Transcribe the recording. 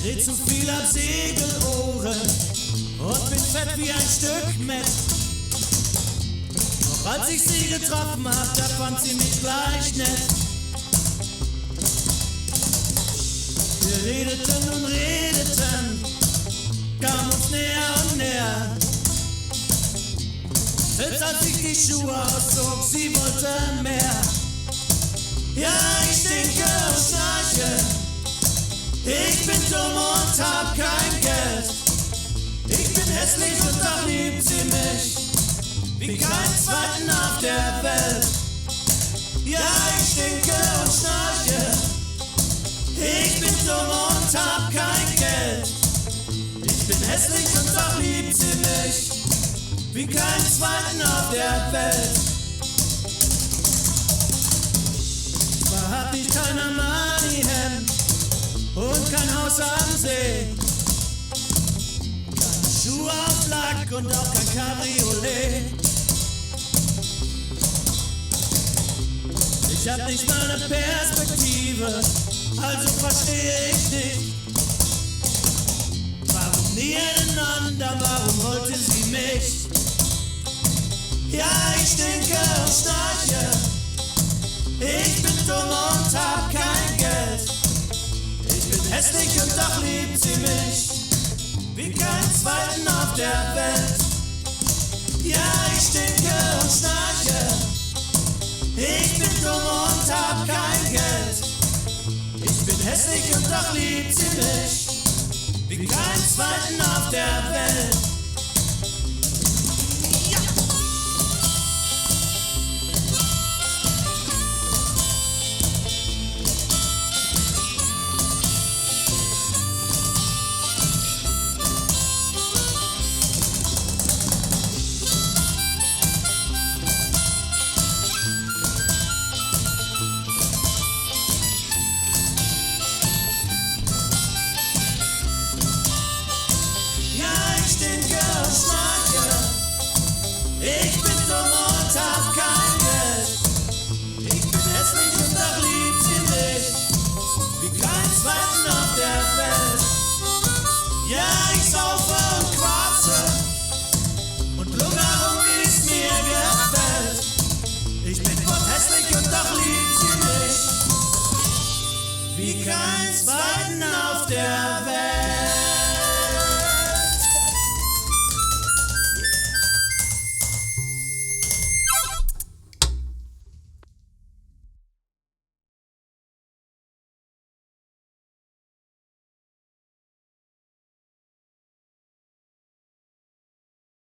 Dreh zu viel ab Segelohren und bin fett wie ein Stück Mett. Doch als ich sie getroffen hab, da fand sie mich gleich nett. Wir redeten und redeten, kam uns näher und näher. Selbst als ich die Schuhe auszog, sie wollte mehr. Ja, ich stinke und schnarche, ich bin dumm und hab kein Geld. Ich bin hässlich und doch liebt sie mich, wie keinen zweiten auf der Welt. Ja, ich stinke und schnarche, ich bin dumm und hab kein Geld. Ich bin hässlich und doch liebt sie mich, wie keinen zweiten auf der Welt. Zwar hab ich kein Armani-Hemd und kein Haus am See, keine Schuhe auf Lack und auch kein Cabriolet. Ich hab nicht mal eine Perspektive, also verstehe ich nicht, warum nebeneinander, warum wollte sie mich? Ja, ich stinke und schnarche, ich bin dumm und hab kein Geld. Ich bin hässlich und doch liebt sie mich, wie keinen zweiten auf der Welt. Ja, ich stinke und schnarche, ich bin dumm und hab kein Geld. Ich bin hässlich und doch liebt sie mich, wie keinen zweiten auf der Welt. Ich bin dumm und hab kein Geld. Ich bin hässlich und doch liebt sie mich, wie keinen zweiten auf der Welt. Ja, ich saufe und quatse und lungere rum, wie es mir gefällt. Ich bin hässlich und doch liebt sie mich, wie keinen zweiten auf der Welt.